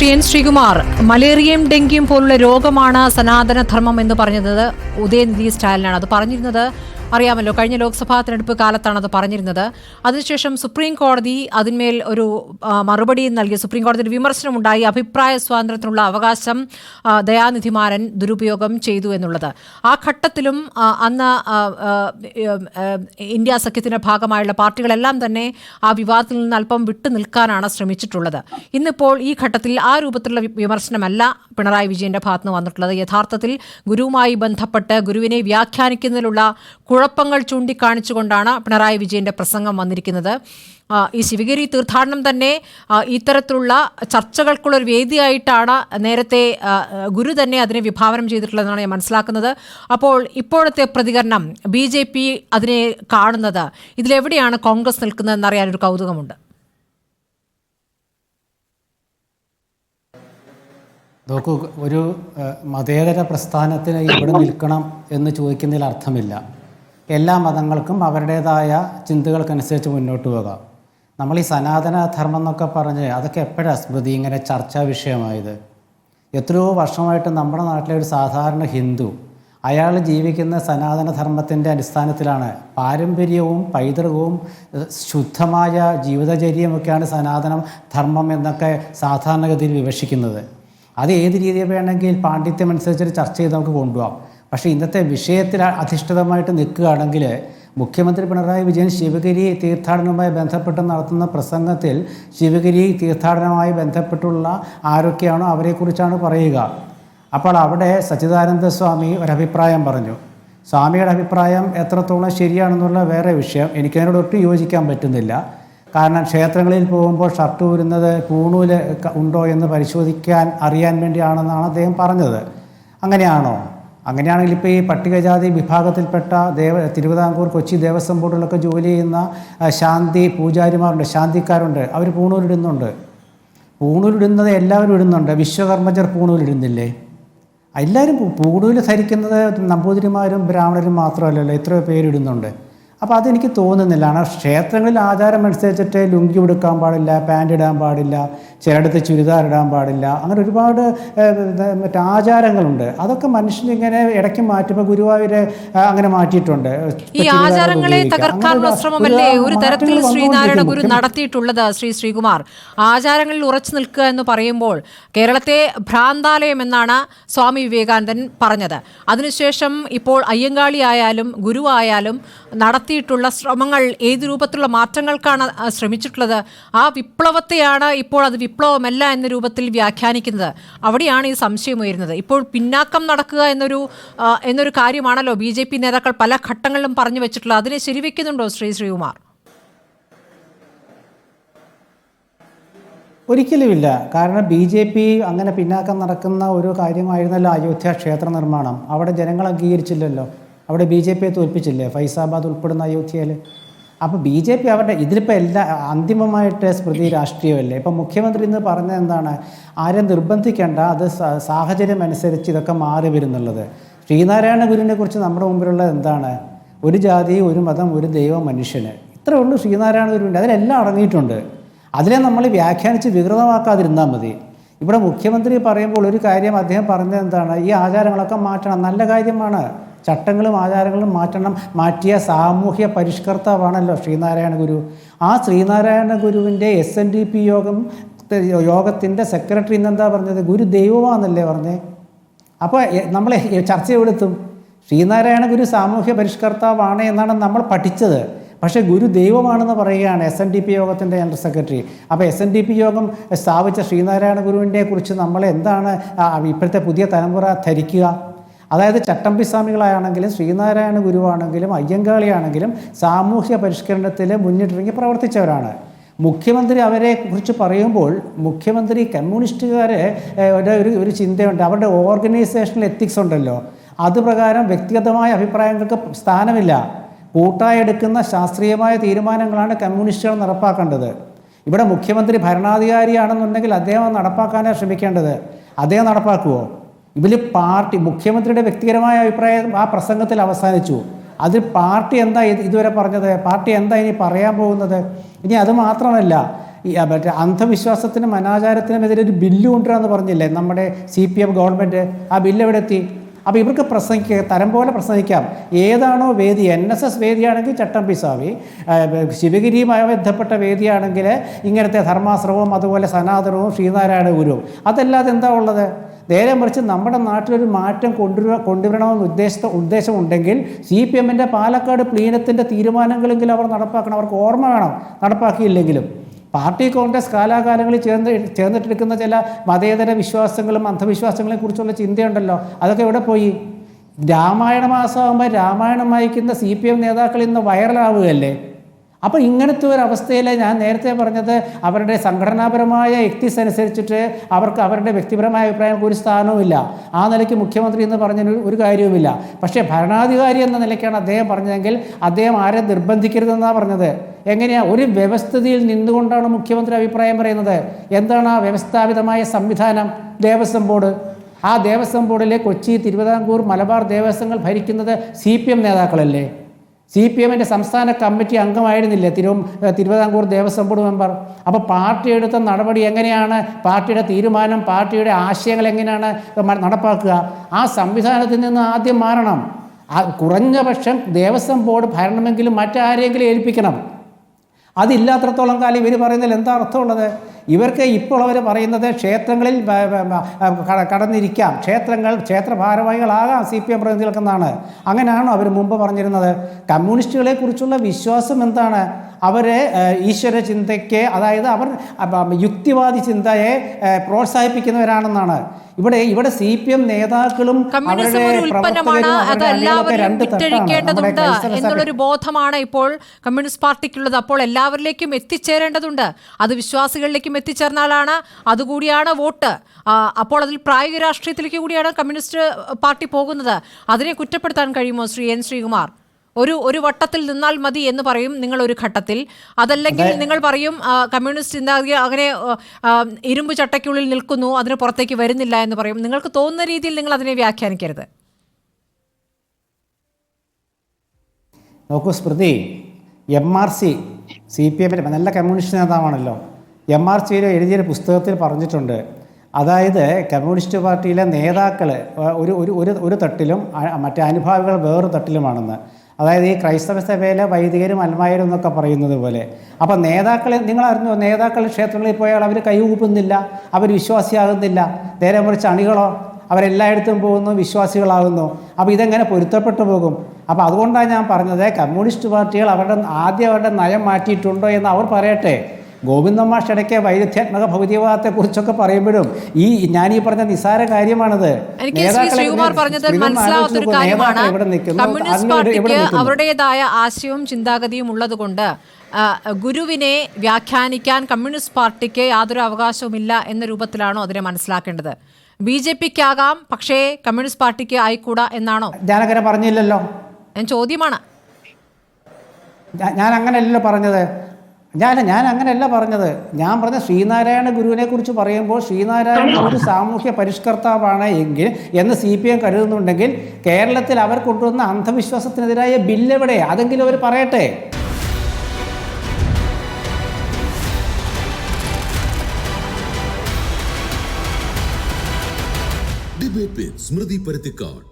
ശ്രീകുമാർ, മലേറിയയും ഡെങ്കിയും പോലുള്ള രോഗമാണ് സനാതനധർമ്മം എന്ന് പറഞ്ഞത് ഉദയനിധി സ്റ്റാലിനാണ്. അത് പറഞ്ഞിരുന്നത് അറിയാമല്ലോ, കഴിഞ്ഞ ലോക്സഭാ തെരഞ്ഞെടുപ്പ് കാലത്താണ് അത് പറഞ്ഞിരുന്നത്. അതിനുശേഷം സുപ്രീം കോടതി അതിന്മേൽ ഒരു മറുപടി നൽകി. സുപ്രീം കോടതിയിൽ വിമർശനമുണ്ടായി, അഭിപ്രായ സ്വാതന്ത്ര്യത്തിനുള്ള അവകാശം ദയാനിധിമാരൻ ദുരുപയോഗം ചെയ്തു എന്നുള്ളത്. ആ ഘട്ടത്തിലും അന്ന് ഇന്ത്യ സഖ്യത്തിന്റെ ഭാഗമായുള്ള പാർട്ടികളെല്ലാം തന്നെ ആ വിവാദത്തിൽ നിന്ന് അല്പം വിട്ടു നിൽക്കാനാണ് ശ്രമിച്ചിട്ടുള്ളത്. ഇന്നിപ്പോൾ ഈ ഘട്ടത്തിൽ ആ രൂപത്തിലുള്ള വിമർശനമല്ല പിണറായി വിജയന്റെ ഭാഗത്തുനിന്ന് വന്നിട്ടുള്ളത്. യഥാർത്ഥത്തിൽ ഗുരുവുമായി ബന്ധപ്പെട്ട് ഗുരുവിനെ വ്യാഖ്യാനിക്കുന്നതിലുള്ള കുഴപ്പങ്ങൾ ചൂണ്ടിക്കാണിച്ചുകൊണ്ടാണ് പിണറായി വിജയന്റെ പ്രസംഗം വന്നിരിക്കുന്നത്. ഈ ശിവഗിരി തീർത്ഥാടനം തന്നെ ഇത്തരത്തിലുള്ള ചർച്ചകൾക്കുള്ളൊരു വേദിയായിട്ടാണ് നേരത്തെ ഗുരു തന്നെ അതിനെ വിഭാവനം ചെയ്തിട്ടുള്ളതെന്നാണ് ഞാൻ മനസ്സിലാക്കുന്നത്. അപ്പോൾ ഇപ്പോഴത്തെ പ്രതികരണം, BJP അതിനെ കാണുന്നത്, ഇതിലെവിടെയാണ് കോൺഗ്രസ് നിൽക്കുന്നതെന്ന് അറിയാനൊരു കൗതുകമുണ്ട്. നോക്കൂ, ഒരു മതേതര പ്രസ്ഥാനത്തിന് ഇവിടെ നിൽക്കണം എന്ന് ചോദിക്കുന്നതിൽ അർത്ഥമില്ല. എല്ലാ മതങ്ങൾക്കും അവരുടേതായ ചിന്തകൾക്കനുസരിച്ച് മുന്നോട്ട് പോകാം. നമ്മൾ ഈ സനാതന ധർമ്മം എന്നൊക്കെ പറഞ്ഞ് അതൊക്കെ എപ്പോഴാണ് സ്മൃതി ഇങ്ങനെ ചർച്ചാ വിഷയമായത്? എത്രയോ വർഷമായിട്ട് നമ്മുടെ നാട്ടിലെ ഒരു സാധാരണ ഹിന്ദു, അയാൾ ജീവിക്കുന്ന സനാതന ധർമ്മത്തിൻ്റെ അടിസ്ഥാനത്തിലാണ്. പാരമ്പര്യവും പൈതൃകവും ശുദ്ധമായ ജീവിതചര്യയുമൊക്കെയാണ് സനാതന ധർമ്മം എന്നൊക്കെ സാധാരണഗതിയിൽ വിവക്ഷിക്കുന്നത്. അത് ഏത് രീതിയിൽ വേണമെങ്കിൽ പാണ്ഡിത്യമനുസരിച്ചൊരു ചർച്ച ചെയ്ത് നമുക്ക് കൊണ്ടുപോകാം. പക്ഷേ ഇന്നത്തെ വിഷയത്തിൽ അധിഷ്ഠിതമായിട്ട് നിൽക്കുകയാണെങ്കിൽ മുഖ്യമന്ത്രി പിണറായി വിജയൻ ശിവഗിരി തീർത്ഥാടനവുമായി ബന്ധപ്പെട്ട് നടത്തുന്ന പ്രസംഗത്തിൽ ശിവഗിരി തീർത്ഥാടനവുമായി ബന്ധപ്പെട്ടുള്ള ആരൊക്കെയാണോ അവരെക്കുറിച്ചാണ് പറയുക. അപ്പോൾ അവിടെ സച്ചിദാനന്ദ സ്വാമി ഒരഭിപ്രായം പറഞ്ഞു. സ്വാമിയുടെ അഭിപ്രായം എത്രത്തോളം ശരിയാണെന്നുള്ള വേറെ വിഷയം. എനിക്കതിനോട് ഒട്ടും യോജിക്കാൻ പറ്റുന്നില്ല. കാരണം ക്ഷേത്രങ്ങളിൽ പോകുമ്പോൾ ഷർട്ട് ഊരുന്നത് പൂണൂല് ഉണ്ടോ എന്ന് പരിശോധിക്കാൻ അറിയാൻ വേണ്ടിയാണെന്നാണ് അദ്ദേഹം പറഞ്ഞത്. അങ്ങനെയാണോ? അങ്ങനെയാണെങ്കിൽ ഇപ്പോൾ ഈ പട്ടികജാതി വിഭാഗത്തിൽപ്പെട്ട തിരുവിതാംകൂർ കൊച്ചി ദേവസ്വം ബോർഡിലൊക്കെ ജോലി ചെയ്യുന്ന ശാന്തി പൂജാരിമാരുണ്ട്, ശാന്തിക്കാരുണ്ട്, അവർ പൂണൂലിടുന്നുണ്ട്. പൂണൂലിടുന്നത് എല്ലാവരും ഇടുന്നുണ്ട്. വിശ്വകർമ്മജർ പൂണൂലിടുന്നില്ലേ? എല്ലാവരും പൂണൂല് ധരിക്കുന്നത് നമ്പൂതിരിമാരും ബ്രാഹ്മണരും മാത്രമല്ലല്ലോ, എത്രയോ പേരിടുന്നുണ്ട്. അപ്പോൾ അതെനിക്ക് തോന്നുന്നില്ല. കാരണം ക്ഷേത്രങ്ങളിൽ ആചാരം അനുസരിച്ചിട്ട് ലുങ്കി ഉടുക്കാൻ പാടില്ല, പാൻറ് ഇടാൻ പാടില്ല, ചിലയിടത്ത് ചുരിദാർ ഇടാൻ പാടില്ല, അങ്ങനെ ഒരുപാട് മറ്റേ ആചാരങ്ങളുണ്ട്. അതൊക്കെ മനുഷ്യനിങ്ങനെ ഇടയ്ക്ക് മാറ്റുമ്പോൾ ഗുരുവായൂര് അങ്ങനെ മാറ്റിയിട്ടുണ്ട്. ഈ ആചാരങ്ങളെ തകർക്കാനുള്ള ശ്രമമല്ലേ ഒരു തരത്തിൽ ശ്രീനാരായണ ഗുരു നടത്തിയിട്ടുള്ളത്? ശ്രീകുമാർ, ആചാരങ്ങളിൽ ഉറച്ചു നിൽക്കുക എന്ന് പറയുമ്പോൾ കേരളത്തെ ഭ്രാന്താലയം എന്നാണ് സ്വാമി വിവേകാനന്ദൻ പറഞ്ഞത്. അതിനുശേഷം ഇപ്പോൾ അയ്യങ്കാളി ആയാലും ഗുരുവായാലും നടത്തിയിട്ടുള്ള ശ്രമങ്ങൾ ഏത് രൂപത്തിലുള്ള മാറ്റങ്ങൾക്കാണ് ശ്രമിച്ചിട്ടുള്ളത്? ആ വിപ്ലവത്തെയാണ് ഇപ്പോൾ അത് വിപ്ലവമല്ല എന്ന രൂപത്തിൽ വ്യാഖ്യാനിക്കുന്നത്. അവിടെയാണ് ഈ സംശയം ഉയരുന്നത്. ഇപ്പോൾ പിന്നാക്കം നടക്കുക എന്നൊരു കാര്യമാണല്ലോ BJP നേതാക്കൾ പല ഘട്ടങ്ങളിലും പറഞ്ഞു വെച്ചിട്ടുള്ളത്. അതിനെ ശരിവെക്കുന്നുണ്ടോ ശ്രീകുമാർ? ഒരിക്കലുമില്ല. കാരണം BJP അങ്ങനെ പിന്നാക്കം നടക്കുന്ന ഒരു കാര്യമായിരുന്നല്ലോ അയോധ്യ ക്ഷേത്ര നിർമ്മാണം. അവിടെ ജനങ്ങൾ അംഗീകരിച്ചില്ലല്ലോ. അവിടെ BJPയെ തോൽപ്പിച്ചില്ലേ ഫൈസാബാദ് ഉൾപ്പെടുന്ന അയോധ്യയിൽ? അപ്പോൾ BJP അവരുടെ ഇതിലിപ്പോൾ അന്തിമമായിട്ട് സ്മൃതി രാഷ്ട്രീയമല്ലേ. ഇപ്പം മുഖ്യമന്ത്രി ഇന്ന് പറഞ്ഞത് എന്താണ്? ആരും നിർബന്ധിക്കേണ്ട, അത് സാഹചര്യം അനുസരിച്ച് ഇതൊക്കെ മാറി വരുന്നുള്ളത്. ശ്രീനാരായണ ഗുരുവിനെ കുറിച്ച് നമ്മുടെ മുമ്പിലുള്ളത് എന്താണ്? ഒരു ജാതി, ഒരു മതം, ഒരു ദൈവം, മനുഷ്യന്. ഇത്രേ ഉള്ളൂ ശ്രീനാരായണ ഗുരുവിൻ്റെ. അതിലെല്ലാം അടങ്ങിയിട്ടുണ്ട്. അതിനെ നമ്മൾ വ്യാഖ്യാനിച്ച് വികൃതമാക്കാതിരുന്നാൽ മതി. ഇവിടെ മുഖ്യമന്ത്രി പറയുമ്പോൾ ഒരു കാര്യം അദ്ദേഹം പറഞ്ഞത് എന്താണ്? ഈ ആചാരങ്ങളൊക്കെ മാറ്റണം, നല്ല കാര്യമാണ്. ചട്ടങ്ങളും ആചാരങ്ങളും മാറ്റിയ സാമൂഹ്യ പരിഷ്കർത്താവാണല്ലോ ശ്രീനാരായണ ഗുരു. ആ ശ്രീനാരായണ ഗുരുവിൻ്റെ SNDP യോഗത്തിൻ്റെ സെക്രട്ടറി ഇന്നെന്താ പറഞ്ഞത്? ഗുരു ദൈവമാണെന്നല്ലേ പറഞ്ഞേ? അപ്പോൾ നമ്മൾ ചർച്ച എവിടെത്തും? ശ്രീനാരായണ ഗുരു സാമൂഹ്യ പരിഷ്കർത്താവാണ് എന്നാണ് നമ്മൾ പഠിച്ചത്. പക്ഷേ ഗുരു ദൈവമാണെന്ന് പറയുകയാണ് SNDP യോഗത്തിൻ്റെ ജനറൽ സെക്രട്ടറി. അപ്പോൾ SNDP യോഗം സ്ഥാപിച്ച ശ്രീനാരായണ ഗുരുവിനെ കുറിച്ച് നമ്മൾ എന്താണ് ഇപ്പോഴത്തെ പുതിയ തലമുറ ധരിക്കുക? അതായത് ചട്ടമ്പി സ്വാമികളാണെങ്കിലും ശ്രീനാരായണ ഗുരുവാണെങ്കിലും അയ്യങ്കാളിയാണെങ്കിലും സാമൂഹ്യ പരിഷ്കരണത്തിൽ മുന്നിട്ടിറങ്ങി പ്രവർത്തിച്ചവരാണ്. മുഖ്യമന്ത്രി അവരെ കുറിച്ച് പറയുമ്പോൾ മുഖ്യമന്ത്രി കമ്മ്യൂണിസ്റ്റുകാരെ ഒരു ചിന്തയുണ്ട്. അവരുടെ ഓർഗനൈസേഷണൽ എത്തിക്സ് ഉണ്ടല്ലോ, അതുപ്രകാരം വ്യക്തിഗതമായ അഭിപ്രായങ്ങൾക്ക് സ്ഥാനമില്ല. കൂട്ടായി എടുക്കുന്ന ശാസ്ത്രീയമായ തീരുമാനങ്ങളാണ് കമ്മ്യൂണിസ്റ്റുകൾ നടപ്പാക്കേണ്ടത്. ഇവിടെ മുഖ്യമന്ത്രി ഭരണാധികാരിയാണെന്നുണ്ടെങ്കിൽ അദ്ദേഹം നടപ്പാക്കാനാണ് ശ്രമിക്കേണ്ടത്. അദ്ദേഹം നടപ്പാക്കുമോ? ഇതിൽ മുഖ്യമന്ത്രിയുടെ വ്യക്തിപരമായ അഭിപ്രായം ആ പ്രസംഗത്തിൽ അവസാനിച്ചു. അതിൽ പാർട്ടി എന്താ ഇതുവരെ പറഞ്ഞത്? പാർട്ടി എന്താ ഇനി പറയാൻ പോകുന്നത്? ഇനി അത് മാത്രമല്ല, മറ്റേ അന്ധവിശ്വാസത്തിനും അനാചാരത്തിനും എതിരെ ഒരു ബില്ല് കൊണ്ടുവരാമെന്ന് പറഞ്ഞില്ലേ നമ്മുടെ CPM ഗവൺമെൻറ്? ആ ബില്ല് എവിടെ എത്തി? അപ്പോൾ ഇവർക്ക് പ്രസംഗിക്കുക, തരം പോലെ പ്രസംഗിക്കാം. ഏതാണോ വേദി, NSS വേദിയാണെങ്കിൽ ചട്ടമ്പിസ്വാമി, ശിവഗിരിയുമായി ബന്ധപ്പെട്ട വേദിയാണെങ്കിൽ ഇങ്ങനത്തെ ധർമാശ്രമവും അതുപോലെ സനാതനവും ശ്രീനാരായണ ഗുരുവും. അതല്ലാതെ എന്താ ഉള്ളത്? നേരെ മറിച്ച് നമ്മുടെ നാട്ടിലൊരു മാറ്റം കൊണ്ടുവരണമെന്ന് ഉദ്ദേശമുണ്ടെങ്കിൽ CPMൻ്റെ പാലക്കാട് പ്ലീനത്തിൻ്റെ തീരുമാനങ്ങളെങ്കിലും അവർ നടപ്പാക്കണം. അവർക്ക് ഓർമ്മ വേണം, നടപ്പാക്കിയില്ലെങ്കിലും. പാർട്ടി കോൺഗ്രസ് കാലാകാലങ്ങളിൽ ചേർന്നിട്ടെടുക്കുന്ന ചില മതേതര വിശ്വാസങ്ങളും അന്ധവിശ്വാസങ്ങളെ കുറിച്ചുള്ള ചിന്തയുണ്ടല്ലോ, അതൊക്കെ എവിടെ പോയി? രാമായണ മാസമാകുമ്പോൾ രാമായണം വായിക്കുന്ന CPM നേതാക്കൾ ഇന്ന് വൈറലാവുകയല്ലേ? അപ്പോൾ ഇങ്ങനത്തെ ഒരു അവസ്ഥയിൽ ഞാൻ നേരത്തെ പറഞ്ഞത്, അവരുടെ സംഘടനാപരമായ എക്തിക്സ് അനുസരിച്ചിട്ട് അവർക്ക് അവരുടെ വ്യക്തിപരമായ അഭിപ്രായം ഒരു സ്ഥാനവുമില്ല. ആ നിലയ്ക്ക് മുഖ്യമന്ത്രി എന്ന് പറഞ്ഞതിന് ഒരു കാര്യവുമില്ല. പക്ഷേ ഭരണാധികാരി എന്ന നിലയ്ക്കാണ് അദ്ദേഹം പറഞ്ഞതെങ്കിൽ അദ്ദേഹം ആരെ നിർബന്ധിക്കരുതെന്നാണ് പറഞ്ഞത്. എങ്ങനെയാണ് ഒരു വ്യവസ്ഥിതിയിൽ നിന്നുകൊണ്ടാണ് മുഖ്യമന്ത്രി അഭിപ്രായം പറയുന്നത്? എന്താണ് ആ വ്യവസ്ഥാപിതമായ സംവിധാനം? ദേവസ്വം ബോർഡ്. ആ ദേവസ്വം ബോർഡിലെ കൊച്ചി, തിരുവിതാംകൂർ, മലബാർ ദേവസ്വങ്ങൾ ഭരിക്കുന്നത് CPM നേതാക്കളല്ലേ? CPMൻ്റെ സംസ്ഥാന കമ്മിറ്റി അംഗമായിരുന്നില്ലേ തിരുവിതാംകൂർ ദേവസ്വം ബോർഡ് മെമ്പർ? അപ്പോൾ പാർട്ടി എടുത്ത നടപടി എങ്ങനെയാണ്, പാർട്ടിയുടെ തീരുമാനം, പാർട്ടിയുടെ ആശയങ്ങൾ എങ്ങനെയാണ് നടപ്പാക്കുക? ആ സംവിധാനത്തിൽ നിന്ന് ആദ്യം മാറണം. കുറഞ്ഞ പക്ഷം ദേവസ്വം ബോർഡ് ഭരണമെങ്കിലും മറ്റാരെങ്കിലും ഏൽപ്പിക്കണം. അതില്ലാത്രത്തോളം കാലം ഇവർ പറയുന്നതിൽ എന്താ അർത്ഥമുള്ളത്? ഇവർക്ക് ഇപ്പോൾ അവർ പറയുന്നത് ക്ഷേത്രങ്ങളിൽ കടന്നിരിക്കാം, ക്ഷേത്ര ഭാരവാഹികളാകാം CPM പ്രതിനിധികൾക്കെന്നാണ്. അങ്ങനെയാണോ അവർ മുമ്പ് പറഞ്ഞിരുന്നത്? കമ്മ്യൂണിസ്റ്റുകളെ കുറിച്ചുള്ള വിശ്വാസം എന്താണ്? അവരെ ഈശ്വര ചിന്തയ്ക്ക്, അതായത് അവർ യുക്തിവാദി ചിന്തയെ പ്രോത്സാഹിപ്പിക്കുന്നവരാണെന്നാണ്. ഇവിടെ CPM നേതാക്കളും കമ്മ്യൂണിസം ഒരു ഉൽപ്പന്നമാണ്, അത് എല്ലാവരും വിറ്റഴിക്കേണ്ടതുണ്ട് എന്നുള്ളൊരു ബോധമാണ് ഇപ്പോൾ കമ്മ്യൂണിസ്റ്റ് പാർട്ടിക്കുള്ളത്. അപ്പോൾ എല്ലാവരിലേക്കും എത്തിച്ചേരേണ്ടതുണ്ട്. അത് വിശ്വാസികളിലേക്കും എത്തിച്ചേർന്നാലാണ്, അതുകൂടിയാണ് വോട്ട്. അപ്പോൾ അതിൽ പ്രായോഗിക രാഷ്ട്രീയത്തിലേക്ക് കൂടിയാണ് കമ്മ്യൂണിസ്റ്റ് പാർട്ടി പോകുന്നത്. അതിനെ കുറ്റപ്പെടുത്താൻ കഴിയുമോ ശ്രീ N. ശ്രീകുമാർ? ഒരു വട്ടത്തിൽ നിന്നാൽ മതി എന്ന് പറയും നിങ്ങൾ ഒരു ഘട്ടത്തിൽ. അതല്ലെങ്കിൽ നിങ്ങൾ പറയും കമ്മ്യൂണിസ്റ്റ് ചിന്താഗതി അങ്ങനെ ഇരുമ്പ് ചട്ടയ്ക്കുള്ളിൽ നിൽക്കുന്നു, അതിന് പുറത്തേക്ക് വരുന്നില്ല എന്ന് പറയും. നിങ്ങൾക്ക് തോന്നുന്ന രീതിയിൽ നിങ്ങൾ അതിനെ വ്യാഖ്യാനിക്കരുത്. നോക്കൂ സ്മൃതി, MRC CPMൻ്റെ നല്ല കമ്മ്യൂണിസ്റ്റ് നേതാവാണല്ലോ. MRCയിൽ എഴുതിയൊരു പുസ്തകത്തിൽ പറഞ്ഞിട്ടുണ്ട്, അതായത് കമ്മ്യൂണിസ്റ്റ് പാർട്ടിയിലെ നേതാക്കൾ ഒരു തട്ടിലും മറ്റേ അനുഭാവികൾ വേറൊരു തട്ടിലുമാണെന്ന്. അതായത് ഈ ക്രൈസ്തവ സഭയിലെ വൈദികരും അൽമായരും എന്നൊക്കെ പറയുന്നത് പോലെ. അപ്പോൾ നേതാക്കളെ നിങ്ങൾ അറിഞ്ഞോ? നേതാക്കൾ ക്ഷേത്രങ്ങളിൽ പോയാൽ അവർ കൈകൂപ്പുന്നില്ല, അവർ വിശ്വാസിയാകുന്നില്ല. നേരെ മറിച്ച് അണികളോ അവരെല്ലായിടത്തും പോകുന്നു, വിശ്വാസികളാകുന്നു. അപ്പോൾ ഇതെങ്ങനെ പൊരുത്തപ്പെട്ടു പോകും? അപ്പോൾ അതുകൊണ്ടാണ് ഞാൻ പറഞ്ഞത്, കമ്മ്യൂണിസ്റ്റ് പാർട്ടികൾ അവരുടെ നയം മാറ്റിയിട്ടുണ്ടോ എന്ന് അവർ പറയട്ടെ. ഗോവിന്ദ മാഷ് ഇടയ്ക്ക് വൈരുദ്ധ്യാത്മക ഭൗതികവാദത്തെക്കുറിച്ചൊക്കെ പറയുമ്പോഴും ഞാനീ പറഞ്ഞ നിസ്സാര കാര്യമാണിത്. അവരുടേതായ ആശയവും ചിന്താഗതിയും ഉള്ളതുകൊണ്ട് ഗുരുവിനെ വ്യാഖ്യാനിക്കാൻ കമ്മ്യൂണിസ്റ്റ് പാർട്ടിക്ക് യാതൊരു അവകാശവുമില്ല എന്ന രൂപത്തിലാണോ അതിനെ മനസ്സിലാക്കേണ്ടത്? BJPക്കാകാം, പക്ഷേ കമ്മ്യൂണിസ്റ്റ് പാർട്ടിക്ക് ആയിക്കൂടാ എന്നാണോ? ഞാനങ്ങനെ പറഞ്ഞില്ലല്ലോ. ചോദ്യമാണ്. ഞാൻ അങ്ങനെയല്ലല്ലോ പറഞ്ഞത്. ഞാൻ അങ്ങനെയല്ല പറഞ്ഞത്. ഞാൻ പറഞ്ഞ ശ്രീനാരായണ ഗുരുവിനെ കുറിച്ച് പറയുമ്പോൾ ശ്രീനാരായണ ഒരു സാമൂഹ്യ പരിഷ്കർത്താവാണ് എന്ന് CPM കരുതുന്നുണ്ടെങ്കിൽ കേരളത്തിൽ അവർ കൊണ്ടുവന്ന അന്ധവിശ്വാസത്തിനെതിരായ ബില്ല് എവിടെ? അതെങ്കിലും അവർ പറയട്ടെ. ഡിബേറ്റ് വിത്ത് സ്മൃതി പരുത്തിക്കാട്.